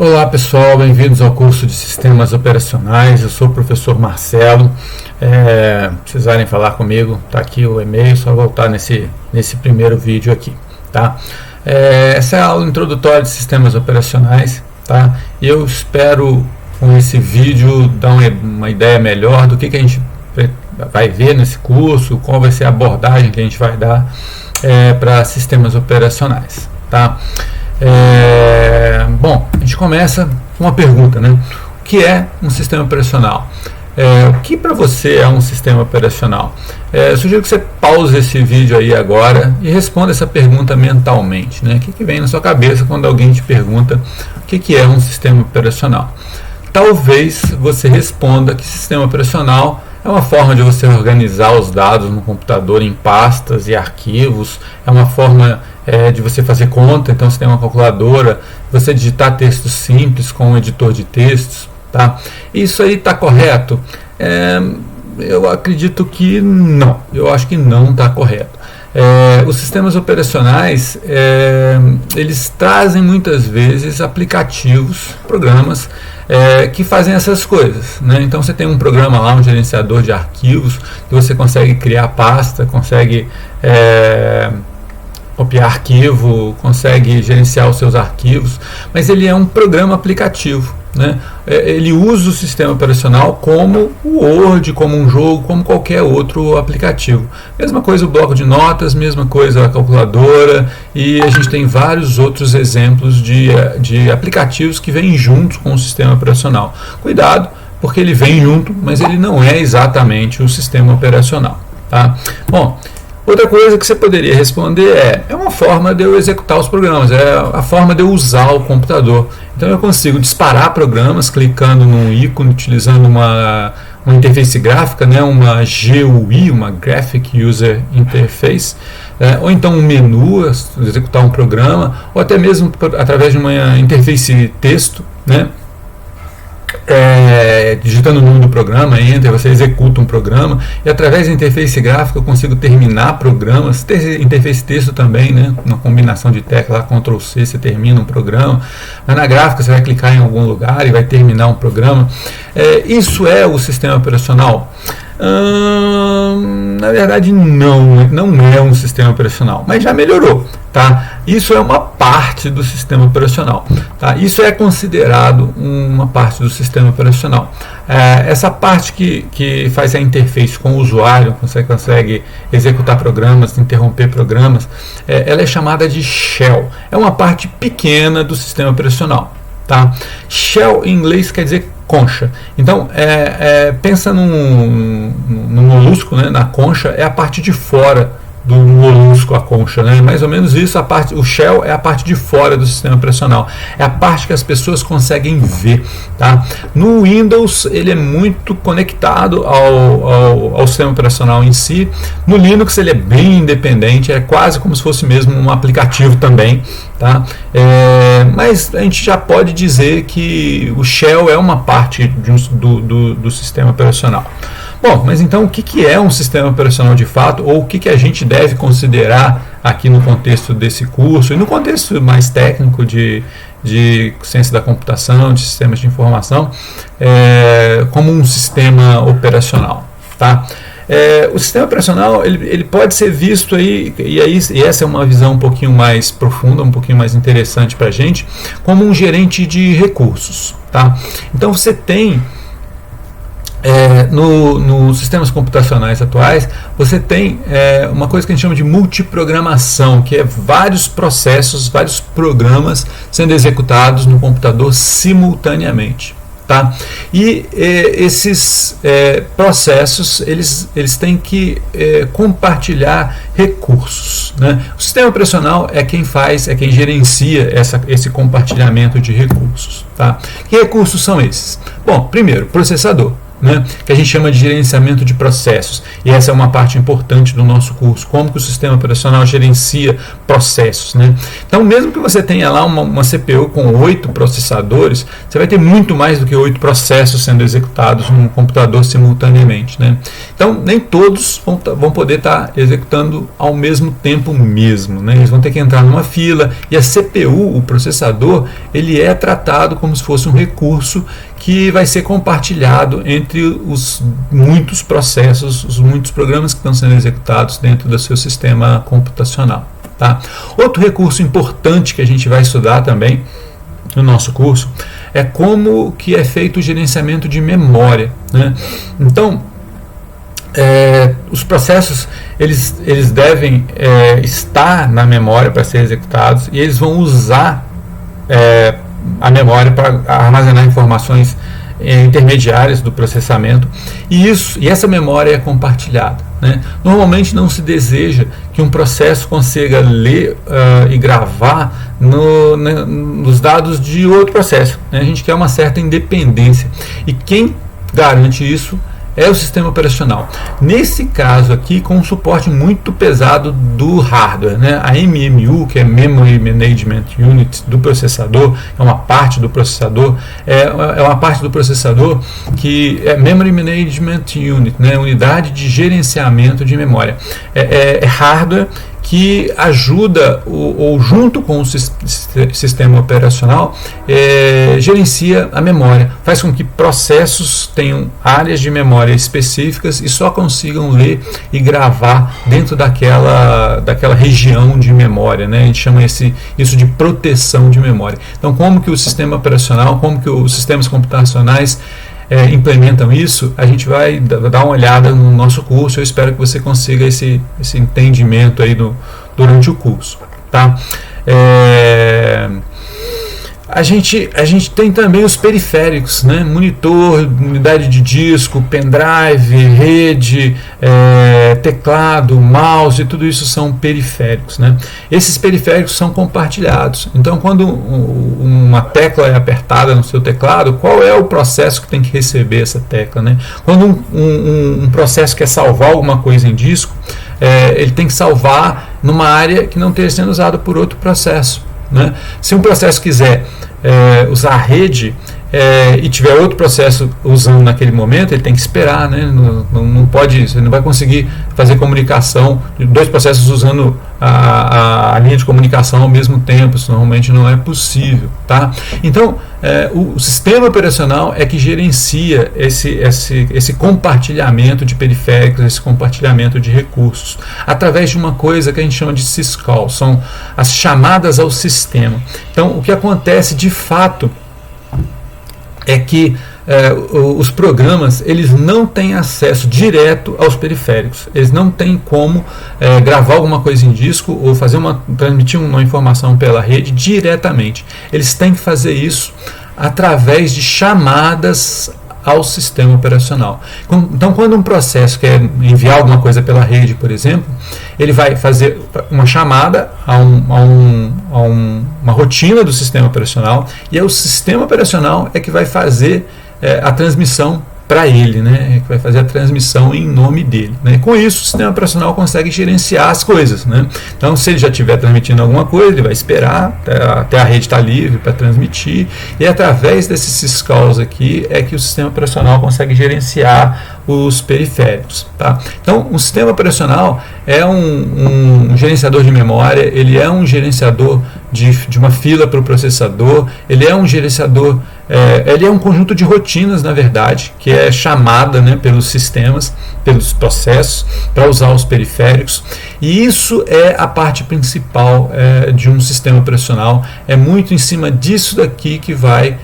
Olá pessoal, bem-vindos ao curso de Sistemas Operacionais. Eu sou o professor Marcelo. Precisarem falar comigo, está aqui o e-mail, só voltar nesse primeiro vídeo aqui, tá? Essa é a aula introdutória de Sistemas Operacionais, tá? E eu espero com esse vídeo dar uma ideia melhor do que a gente vai ver nesse curso, qual vai ser a abordagem que a gente vai dar para sistemas operacionais, tá? Bom, a gente começa com uma pergunta, né? O que é um sistema operacional? O que para você é um sistema operacional? Eu sugiro que você pause esse vídeo aí agora e responda essa pergunta mentalmente, né? O que vem na sua cabeça quando alguém te pergunta o que é um sistema operacional? Talvez você responda que sistema operacional é uma forma de você organizar os dados no computador em pastas e arquivos, é uma forma de você fazer conta, então você tem uma calculadora, você digitar textos simples com um editor de textos, tá? Isso aí está correto? Eu acredito que não, eu acho que não está correto. Os sistemas operacionais, eles trazem muitas vezes aplicativos, programas que fazem essas coisas, né? Então você tem um programa lá, um gerenciador de arquivos, que você consegue criar pasta, consegue copiar arquivo, consegue gerenciar os seus arquivos, mas ele é um programa aplicativo, né? Ele usa o sistema operacional como o Word, como um jogo, como qualquer outro aplicativo. Mesma coisa o bloco de notas, mesma coisa a calculadora, e a gente tem vários outros exemplos de aplicativos que vêm juntos com o sistema operacional. Cuidado, porque ele vem junto, mas ele não é exatamente o sistema operacional, tá? Bom, outra coisa que você poderia responder é uma forma de eu executar os programas, é a forma de eu usar o computador. Então eu consigo disparar programas clicando num ícone, utilizando uma interface gráfica, né, uma GUI, uma Graphic User Interface, ou então um menu, executar um programa, ou até mesmo através de uma interface texto, né? Digitando o nome do programa, Enter, você executa um programa, e através da interface gráfica eu consigo terminar programas. Tem interface texto também, né? Uma combinação de tecla, Ctrl C, você termina um programa, mas na gráfica você vai clicar em algum lugar e vai terminar um programa. Isso é o sistema operacional? Na verdade não é um sistema operacional, mas já melhorou, tá? Isso é uma parte do sistema operacional, tá? Isso é considerado uma parte do sistema operacional. Essa parte que faz a interface com o usuário, você consegue executar programas, interromper programas, ela é chamada de shell. É uma parte pequena do sistema operacional, tá? Shell em inglês quer dizer concha. Então, pensa num molusco, né? Na concha é a parte de fora do molusco, a concha, né? Mais ou menos isso. O shell é a parte de fora do sistema operacional, é a parte que as pessoas conseguem ver, tá? No Windows ele é muito conectado ao sistema operacional em si. No Linux ele é bem independente, é quase como se fosse mesmo um aplicativo também, tá? Mas a gente já pode dizer que o shell é uma parte do sistema operacional. Bom, mas então o que é um sistema operacional de fato, ou o que a gente deve considerar aqui no contexto desse curso e no contexto mais técnico de ciência da computação, de sistemas de informação, como um sistema operacional, tá? O sistema operacional ele pode ser visto aí, e essa é uma visão um pouquinho mais profunda, um pouquinho mais interessante para a gente, como um gerente de recursos, tá? Então você tem nos sistemas computacionais atuais, você tem uma coisa que a gente chama de multiprogramação, que é vários processos, vários programas sendo executados no computador simultaneamente, tá? E esses processos eles têm que compartilhar recursos, né? O sistema operacional é quem gerencia esse compartilhamento de recursos, tá? Que recursos são esses? Bom, primeiro, processador. né, que a gente chama de gerenciamento de processos. E essa é uma parte importante do nosso curso, como que o sistema operacional gerencia processos, né? Então, mesmo que você tenha lá uma CPU com 8 processadores, você vai ter muito mais do que 8 processos sendo executados num computador simultaneamente, né? Então, nem todos vão poder estar executando ao mesmo tempo mesmo, né? Eles vão ter que entrar numa fila, e a CPU, o processador, ele é tratado como se fosse um recurso que vai ser compartilhado entre os muitos processos, os muitos programas que estão sendo executados dentro do seu sistema computacional, tá? Outro recurso importante que a gente vai estudar também no nosso curso é como que é feito o gerenciamento de memória, né? Então, os processos eles devem estar na memória para ser executados, e eles vão usar a memória para armazenar informações intermediárias do processamento, e essa memória é compartilhada, né? Normalmente não se deseja que um processo consiga ler e gravar nos dados de outro processo, né? A gente quer uma certa independência, e quem garante isso é o sistema operacional. Nesse caso aqui, com um suporte muito pesado do hardware, né? A MMU, que é Memory Management Unit do processador, é uma parte do processador, é uma parte do processador que é Memory Management Unit, né? Unidade de gerenciamento de memória. É hardware que ajuda, ou junto com o sistema operacional, gerencia a memória, faz com que processos tenham áreas de memória específicas e só consigam ler e gravar dentro daquela região de memória, né? A gente chama isso de proteção de memória. Então, como que o sistema operacional, como que os sistemas computacionais implementam isso, a gente vai dar uma olhada no nosso curso. Eu espero que você consiga esse entendimento aí durante o curso, tá? A gente tem também os periféricos, né? Monitor, unidade de disco, pendrive, rede, teclado, mouse, tudo isso são periféricos, né? Esses periféricos são compartilhados. Então, quando uma tecla é apertada no seu teclado, qual é o processo que tem que receber essa tecla, né? Quando um processo quer salvar alguma coisa em disco, ele tem que salvar numa área que não esteja sendo usada por outro processo, né? Se um processo quiser usar a rede e tiver outro processo usando naquele momento, ele tem que esperar, né? Não pode, você não vai conseguir fazer comunicação de dois processos usando a linha de comunicação ao mesmo tempo. Isso normalmente não é possível, tá? Então, o sistema operacional é que gerencia esse compartilhamento de periféricos, esse compartilhamento de recursos, através de uma coisa que a gente chama de syscall, são as chamadas ao sistema. Então, o que acontece de fato é que os programas eles não têm acesso direto aos periféricos. Eles não têm como gravar alguma coisa em disco ou transmitir uma informação pela rede diretamente. Eles têm que fazer isso através de chamadas ao sistema operacional. Então, quando um processo quer enviar alguma coisa pela rede, por exemplo, ele vai fazer uma chamada a uma rotina do sistema operacional, e o sistema operacional é que vai fazer a transmissão para ele, né? Que vai fazer a transmissão em nome dele, né? Com isso, o sistema operacional consegue gerenciar as coisas, né? Então, se ele já estiver transmitindo alguma coisa, ele vai esperar até a rede estar livre para transmitir, e através desses syscalls aqui é que o sistema operacional consegue gerenciar os periféricos, tá? Então, o sistema operacional é um gerenciador de memória, ele é um gerenciador de uma fila para o processador, ele é um gerenciador, ele é um conjunto de rotinas, na verdade, que é chamada, né, pelos sistemas, pelos processos, para usar os periféricos, e isso é a parte principal de um sistema operacional. É muito em cima disso daqui que vai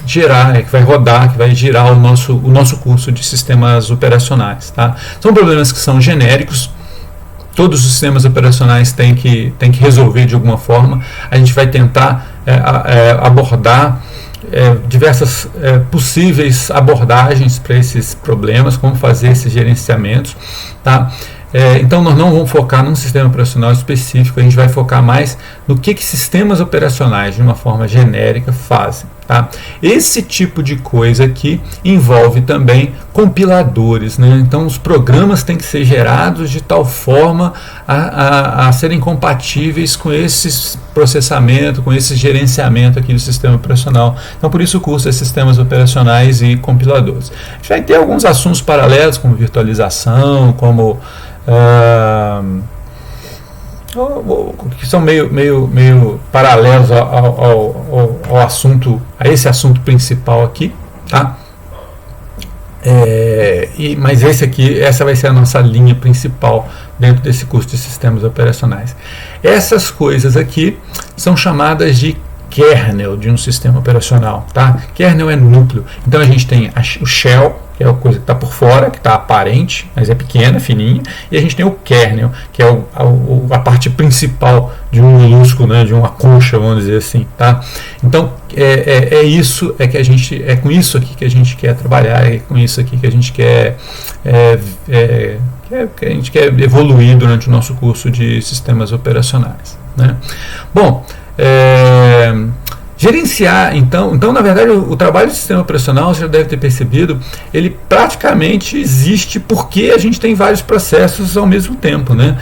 gerar, que vai rodar, que vai girar o nosso curso de sistemas operacionais, tá? São problemas que são genéricos, todos os sistemas operacionais têm que resolver de alguma forma. A gente vai tentar abordar diversas possíveis abordagens para esses problemas, como fazer esses gerenciamentos, tá? Então, nós não vamos focar num sistema operacional específico, a gente vai focar mais no que sistemas operacionais, de uma forma genérica, fazem, Tá? Esse tipo de coisa aqui envolve também compiladores, né? Então os programas têm que ser gerados de tal forma a serem compatíveis com esse processamento, com esse gerenciamento aqui do sistema operacional. Então por isso o curso é Sistemas Operacionais e Compiladores. A gente vai ter alguns assuntos paralelos, como virtualização, como que são meio paralelos ao assunto, a esse assunto principal aqui, tá? Mas essa vai ser a nossa linha principal dentro desse curso de sistemas operacionais. Essas coisas aqui são chamadas de kernel de um sistema operacional, tá? Kernel é núcleo. Então a gente tem o shell, que é a coisa que está por fora, que está aparente, mas é pequena, fininha, e a gente tem o kernel, que é a parte principal de um molusco, né, de uma concha, vamos dizer assim, tá? Então é com isso aqui que a gente quer trabalhar, é com isso aqui que a gente quer evoluir durante o nosso curso de sistemas operacionais, né? Bom, gerenciar, então na verdade o trabalho de sistema operacional, você já deve ter percebido, ele praticamente existe porque a gente tem vários processos ao mesmo tempo, né?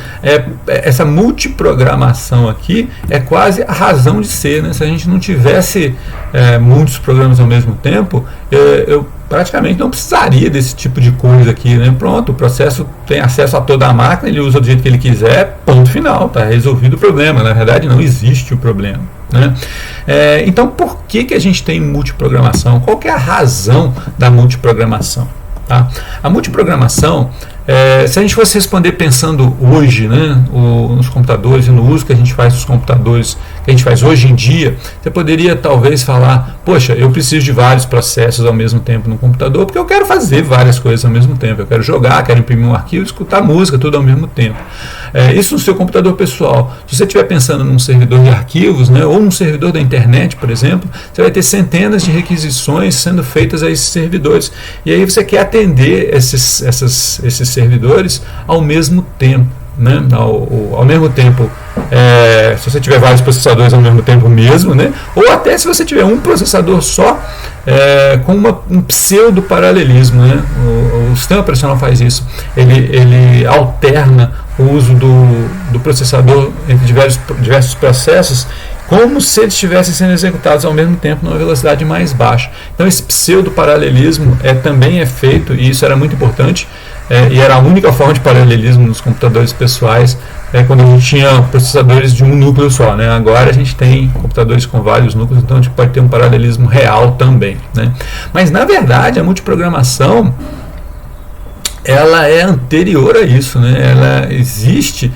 Essa multiprogramação aqui é quase a razão de ser, né? Se a gente não tivesse muitos programas ao mesmo tempo, eu praticamente não precisaria desse tipo de coisa aqui, né? Pronto, o processo tem acesso a toda a máquina, ele usa do jeito que ele quiser, ponto final, está resolvido o problema. Na verdade não existe o problema, né? Então por que a gente tem multiprogramação? Qual que é a razão da multiprogramação? Tá? A multiprogramação, se a gente fosse responder pensando hoje, né, nos computadores e no uso que a gente faz dos computadores, que a gente faz hoje em dia, você poderia talvez falar, poxa, eu preciso de vários processos ao mesmo tempo no computador, porque eu quero fazer várias coisas ao mesmo tempo, eu quero jogar, quero imprimir um arquivo, escutar música, tudo ao mesmo tempo. Isso no seu computador pessoal. Se você estiver pensando num servidor de arquivos, né, ou num servidor da internet, por exemplo, você vai ter centenas de requisições sendo feitas a esses servidores, e aí você quer atender esses servidores ao mesmo tempo, né? Ao mesmo tempo, se você tiver vários processadores ao mesmo tempo mesmo, né? Ou até se você tiver um processador só, com um pseudo paralelismo, né? O sistema operacional faz isso, ele alterna o uso do processador entre diversos processos, como se eles estivessem sendo executados ao mesmo tempo numa velocidade mais baixa. Então esse pseudo-paralelismo também é feito, e isso era muito importante, e era a única forma de paralelismo nos computadores pessoais, quando a gente tinha processadores de um núcleo só, né? Agora a gente tem computadores com vários núcleos, então a gente pode ter um paralelismo real também, né? Mas na verdade a multiprogramação, ela é anterior a isso, né? Ela existe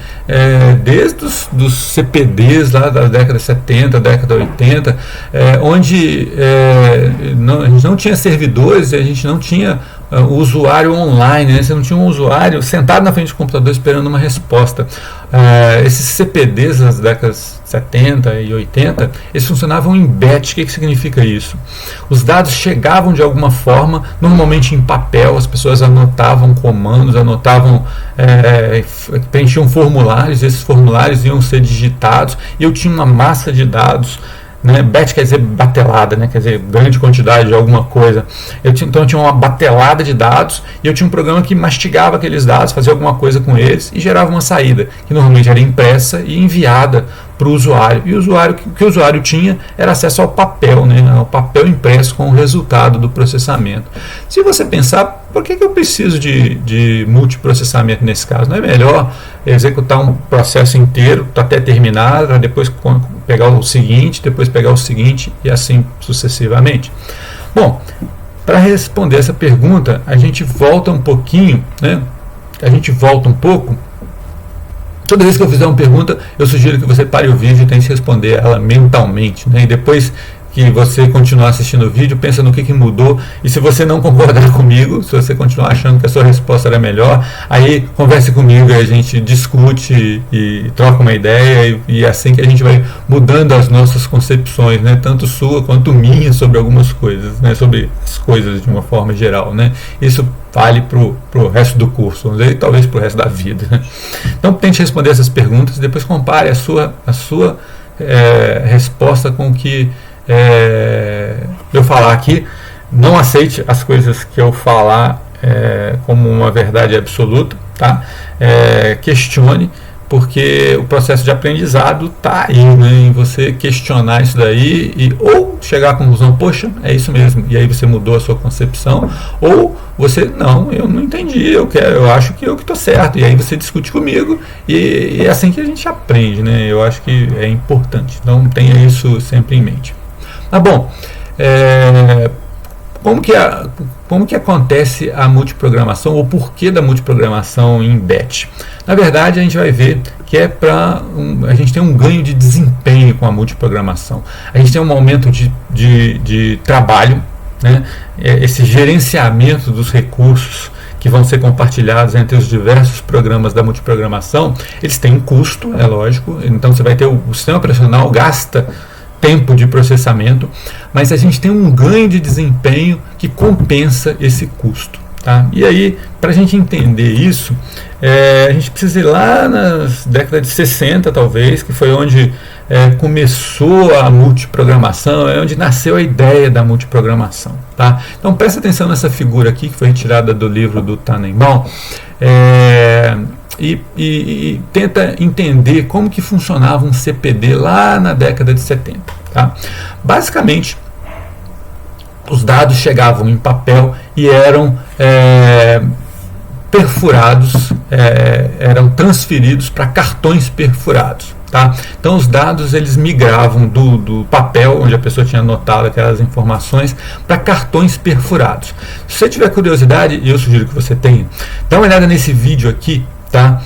desde os CPDs lá da década de 70, década de 80, onde a gente não tinha servidores, a gente não tinha o usuário online, né? Você não tinha um usuário sentado na frente do computador esperando uma resposta. Esses CPDs das décadas 70 e 80, eles funcionavam em batch. O que significa isso? Os dados chegavam de alguma forma, normalmente em papel, as pessoas anotavam comandos, preenchiam formulários, esses formulários iam ser digitados, e eu tinha uma massa de dados, né? Batch quer dizer batelada, né? Quer dizer grande quantidade de alguma coisa. Então eu tinha uma batelada de dados, e eu tinha um programa que mastigava aqueles dados, fazia alguma coisa com eles e gerava uma saída, que normalmente era impressa e enviada para o usuário. E o que o usuário tinha era acesso ao papel, né? Ao papel impresso com o resultado do processamento. Se você pensar, por que eu preciso de multiprocessamento nesse caso? Não é melhor executar um processo inteiro até terminar, para depois pegar o seguinte, depois pegar o seguinte, e assim sucessivamente? Bom, para responder essa pergunta, a gente volta um pouquinho, né? Toda vez que eu fizer uma pergunta, eu sugiro que você pare o vídeo e tente responder ela mentalmente, né? E depois que você continuar assistindo o vídeo, pensa no que mudou, e se você não concordar comigo, se você continuar achando que a sua resposta era melhor, aí converse comigo e a gente discute e troca uma ideia, e é assim que a gente vai mudando as nossas concepções, né? Tanto sua quanto minha sobre algumas coisas, né? Sobre as coisas de uma forma geral, né? Isso vale para o resto do curso, vamos dizer, e talvez para o resto da vida, né? Então tente responder essas perguntas e depois compare a sua resposta com o que eu falar aqui. Não aceite as coisas que eu falar como uma verdade absoluta, tá? Questione, porque o processo de aprendizado está aí, né, em você questionar isso daí e ou chegar à conclusão, poxa, é isso mesmo, e aí você mudou a sua concepção, ou você, não, eu não entendi, eu acho que eu que estou certo, e aí você discute comigo, e é assim que a gente aprende, né? Eu acho que é importante, então tenha isso sempre em mente. Bom, como que acontece a multiprogramação, ou porquê da multiprogramação em batch? Na verdade, a gente vai ver que a gente tem um ganho de desempenho com a multiprogramação. A gente tem um aumento de trabalho, né? Esse gerenciamento dos recursos que vão ser compartilhados entre os diversos programas da multiprogramação, eles têm um custo, é lógico, então você vai ter o sistema operacional gasta tempo de processamento, mas a gente tem um ganho de desempenho que compensa esse custo. Tá? E aí, para a gente entender isso, a gente precisa ir lá nas décadas de 60, talvez, que foi onde começou a multiprogramação, é onde nasceu a ideia da multiprogramação. Tá? Então, presta atenção nessa figura aqui, que foi retirada do livro do Tannenbaum, e tenta entender como que funcionava um CPD lá na década de 70. Tá? Basicamente, os dados chegavam em papel e eram perfurados, eram transferidos para cartões perfurados. Tá? Então os dados eles migravam do papel, onde a pessoa tinha anotado aquelas informações, para cartões perfurados. Se você tiver curiosidade, e eu sugiro que você tenha, dá uma olhada nesse vídeo aqui, tá?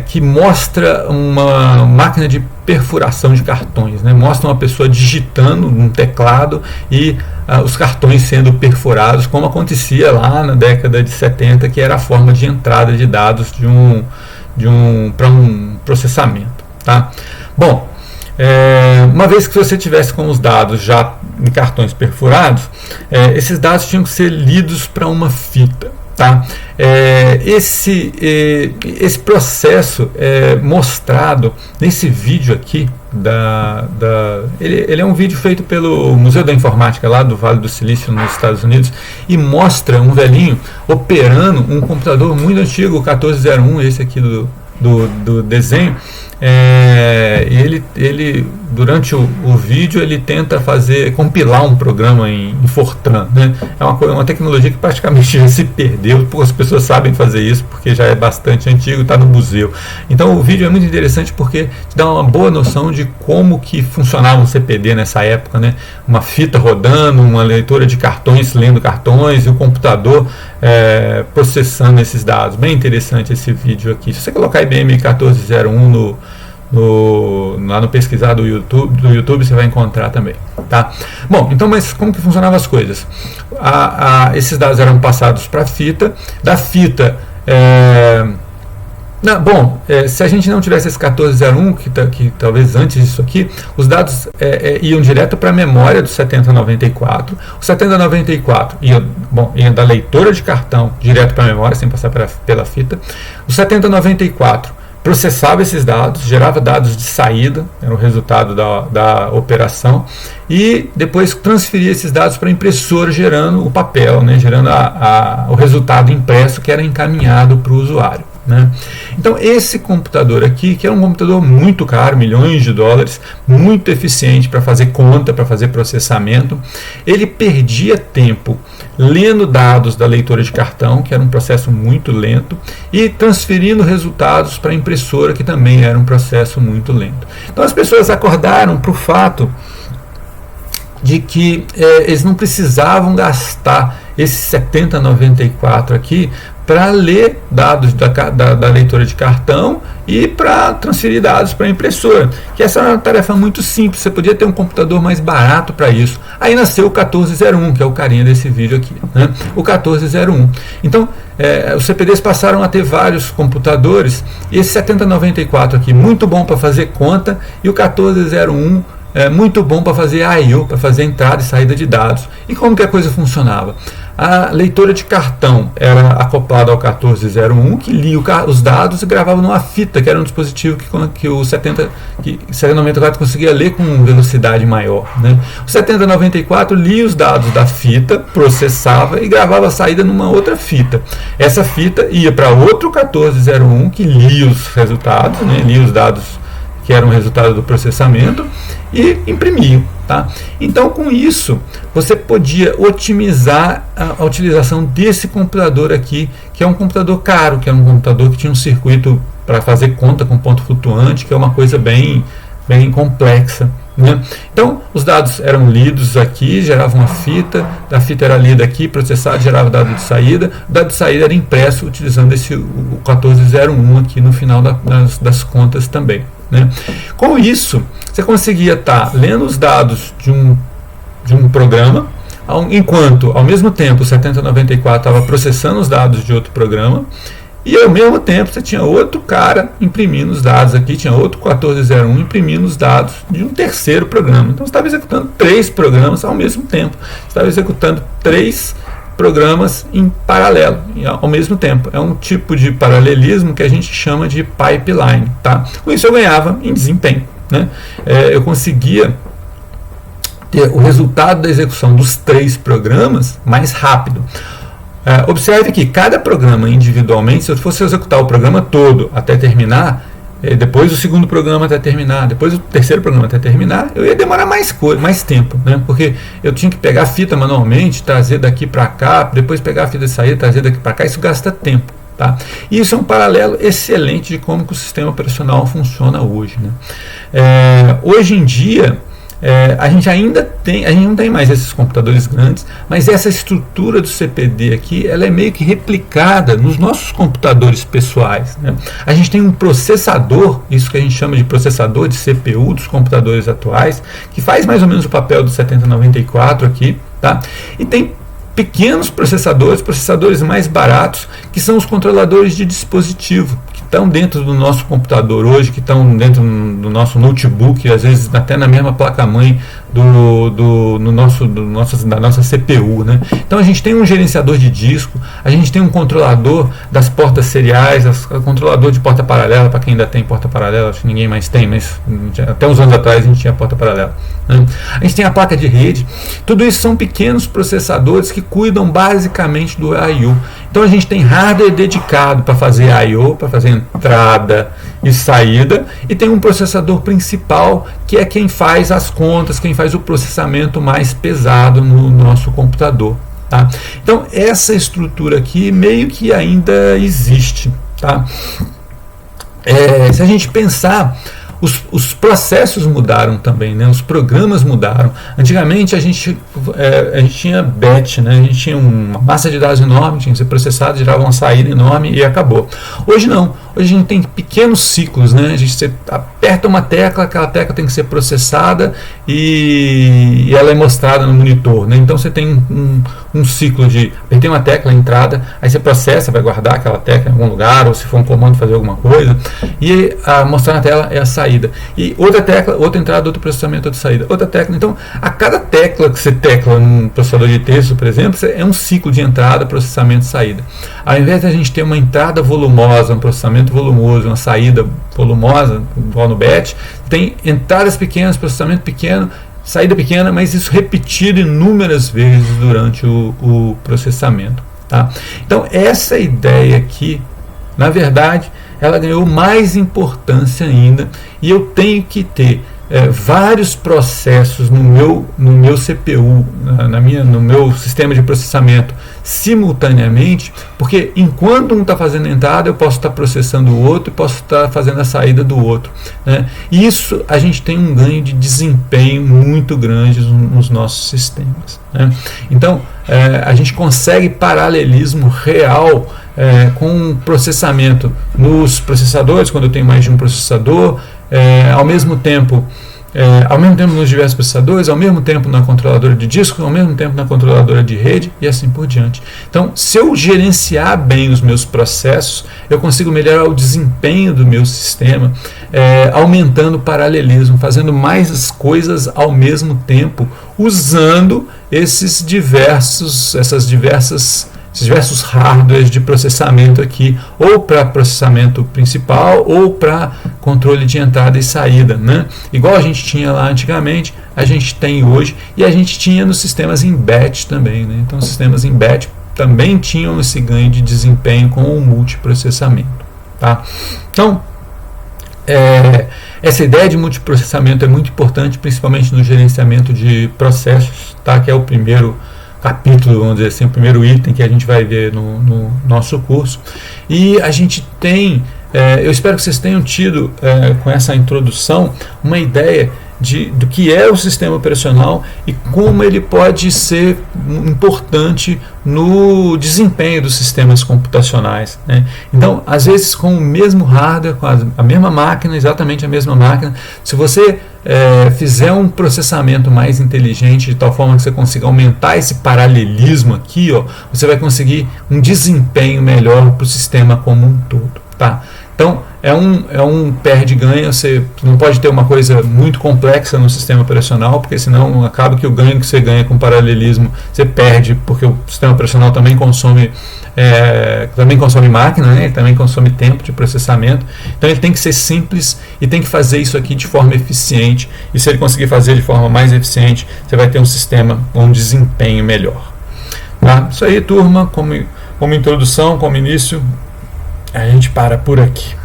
Que mostra uma máquina de perfuração de cartões, né? Mostra uma pessoa digitando num teclado e os cartões sendo perfurados, como acontecia lá na década de 70, que era a forma de entrada de dados para um processamento. Tá? Bom, uma vez que você tivesse com os dados já em cartões perfurados, esses dados tinham que ser lidos para uma fita. Tá? Esse processo é mostrado nesse vídeo aqui. Ele é um vídeo feito pelo Museu da Informática lá do Vale do Silício, nos Estados Unidos, e mostra um velhinho operando um computador muito antigo, o 1401, esse aqui do desenho. Ele durante o vídeo ele tenta compilar um programa em Fortran, né? É uma tecnologia que praticamente já se perdeu, poucas pessoas sabem fazer isso porque já é bastante antigo, está no museu. Então o vídeo é muito interessante porque te dá uma boa noção de como que funcionava um CPD nessa época, né? Uma fita rodando, uma leitora de cartões lendo cartões e o computador processando esses dados. Bem interessante esse vídeo aqui. Se você colocar IBM 1401 lá no pesquisar do YouTube você vai encontrar também. Tá? Bom, então, mas como que funcionavam as coisas? Esses dados eram passados para a fita, da fita se a gente não tivesse esse 1401, que talvez antes disso aqui, os dados iam direto para a memória do 7094. O 7094 ia da leitora de cartão direto para a memória, sem passar pela fita. O 7094 processava esses dados, gerava dados de saída, era o resultado da operação, e depois transferia esses dados para a impressora, gerando o papel, né, gerando o resultado impresso que era encaminhado para o usuário. Né? Então esse computador aqui, que é um computador muito caro, milhões de dólares, muito eficiente para fazer conta, para fazer processamento, ele perdia tempo lendo dados da leitora de cartão, que era um processo muito lento, e transferindo resultados para a impressora, que também era um processo muito lento. Então as pessoas acordaram para o fato de que eles não precisavam gastar esse 7094 aqui para ler dados da leitora de cartão e para transferir dados para a impressora, que essa é uma tarefa muito simples, você podia ter um computador mais barato para isso. Aí nasceu o 1401, que é o carinha desse vídeo aqui, né? O 1401. Então, os CPDs passaram a ter vários computadores, e esse 7094 aqui, muito bom para fazer conta, e o 1401 muito bom para fazer I/O, para fazer entrada e saída de dados. E como que a coisa funcionava? A leitora de cartão era acoplada ao 1401, que lia os dados e gravava numa fita, que era um dispositivo que o 7094 conseguia ler com velocidade maior, né? O 7094 lia os dados da fita, processava e gravava a saída numa outra fita. Essa fita ia para outro 1401, que lia os resultados, né? Lia os dados que eram resultado do processamento e imprimia. Tá? Então, com isso, você podia otimizar a utilização desse computador aqui, que é um computador caro, que é um computador que tinha um circuito para fazer conta com ponto flutuante, que é uma coisa bem complexa, né? Então, os dados eram lidos aqui, gerava uma fita, a fita era lida aqui, processada, gerava o dado de saída, o dado de saída era impresso utilizando o 1401 aqui no final das contas também, né? Com isso, você conseguia estar lendo os dados de um programa, enquanto, ao mesmo tempo, o 7094 estava processando os dados de outro programa, e ao mesmo tempo você tinha outro cara imprimindo os dados aqui, tinha outro 1401 imprimindo os dados de um terceiro programa. Então você estava executando 3 programas ao mesmo tempo. Você estava executando 3 programas em paralelo, ao mesmo tempo. É um tipo de paralelismo que a gente chama de pipeline. Tá? Com isso eu ganhava em desempenho, né? Eu conseguia ter o resultado da execução dos 3 programas mais rápido. Observe que cada programa individualmente, se eu fosse executar o programa todo até terminar, depois o segundo programa até terminar, depois o terceiro programa até terminar, eu ia demorar mais tempo, né? Porque eu tinha que pegar a fita manualmente, trazer daqui para cá, depois pegar a fita de saída, trazer daqui para cá, isso gasta tempo. Tá? E isso é um paralelo excelente de como que o sistema operacional funciona hoje, né? Hoje em dia, a gente não tem mais esses computadores grandes, mas essa estrutura do CPD aqui, ela é meio que replicada nos nossos computadores pessoais, né? A gente tem um processador, isso que a gente chama de processador de CPU dos computadores atuais, que faz mais ou menos o papel do 7094 aqui, tá? E tem pequenos processadores mais baratos, que são os controladores de dispositivo, que estão dentro do nosso computador hoje, que estão dentro do nosso notebook, às vezes até na mesma placa-mãe da nossa CPU, né? Então a gente tem um gerenciador de disco, a gente tem um controlador das portas seriais, controlador de porta paralela, para quem ainda tem porta paralela, acho que ninguém mais tem, mas até uns anos atrás a gente tinha porta paralela, né? A gente tem a placa de rede, tudo isso são pequenos processadores que cuidam basicamente do I/O. Então a gente tem hardware dedicado para fazer I/O, para fazer entrada e saída, e tem um processador principal que é quem faz as contas, quem faz o processamento mais pesado no nosso computador. Tá? Então essa estrutura aqui meio que ainda existe. Tá? Se a gente pensar, os processos mudaram também, né? Os programas mudaram. Antigamente a gente tinha batch, né? A gente tinha uma massa de dados enorme, tinha que ser processado, gerava uma saída enorme e acabou. Hoje não. Hoje a gente tem pequenos ciclos, né? Você aperta uma tecla, aquela tecla tem que ser processada e ela é mostrada no monitor, né? Então você tem um ciclo de apertei uma tecla, entrada, aí você processa, vai guardar aquela tecla em algum lugar, ou se for um comando fazer alguma coisa, e mostrar na tela é a saída. E outra tecla, outra entrada, outro processamento, outra saída, outra tecla. Então, a cada tecla que você tecla num processador de texto, por exemplo, é um ciclo de entrada, processamento e saída. Ao invés de a gente ter uma entrada volumosa, um processamento volumoso, uma saída volumosa, igual no batch, tem entradas pequenas, processamento pequeno, saída pequena, mas isso repetido inúmeras vezes durante o processamento. Tá? Então, essa ideia aqui, na verdade, ela ganhou mais importância ainda, e eu tenho que ter vários processos no meu CPU, no meu sistema de processamento simultaneamente, porque enquanto um está fazendo a entrada, eu posso estar processando o outro e posso estar fazendo a saída do outro, né? E isso a gente tem um ganho de desempenho muito grande nos nossos sistemas, né? Então a gente consegue paralelismo real com processamento nos processadores, quando eu tenho mais de um processador, ao mesmo tempo nos diversos processadores, ao mesmo tempo na controladora de disco, ao mesmo tempo na controladora de rede e assim por diante. Então, se eu gerenciar bem os meus processos, eu consigo melhorar o desempenho do meu sistema, aumentando o paralelismo, fazendo mais as coisas ao mesmo tempo, usando esses diversos hardwares de processamento aqui, ou para processamento principal ou para controle de entrada e saída, né? Igual a gente tinha lá antigamente, a gente tem hoje, e a gente tinha nos sistemas em batch também, né? Então os sistemas em batch também tinham esse ganho de desempenho com o multiprocessamento, tá? Então essa ideia de multiprocessamento é muito importante, principalmente no gerenciamento de processos, tá? Que é o primeiro capítulo, vamos dizer assim, o primeiro item que a gente vai ver no nosso curso. E a gente tem, eu espero que vocês tenham tido com essa introdução uma ideia do que é o sistema operacional e como ele pode ser importante no desempenho dos sistemas computacionais, né? Então, às vezes, com o mesmo hardware, com a mesma máquina, exatamente a mesma máquina, se você fizer um processamento mais inteligente, de tal forma que você consiga aumentar esse paralelismo aqui, ó, você vai conseguir um desempenho melhor para o sistema como um todo, tá? Então, é um perde-ganha. Você não pode ter uma coisa muito complexa no sistema operacional, porque senão acaba que o ganho que você ganha com paralelismo você perde, porque o sistema operacional também consome máquina, né? Ele também consome tempo de processamento. Então ele tem que ser simples e tem que fazer isso aqui de forma eficiente. E se ele conseguir fazer de forma mais eficiente, você vai ter um sistema com um desempenho melhor. Tá? Isso aí, turma, como introdução, como início, a gente para por aqui.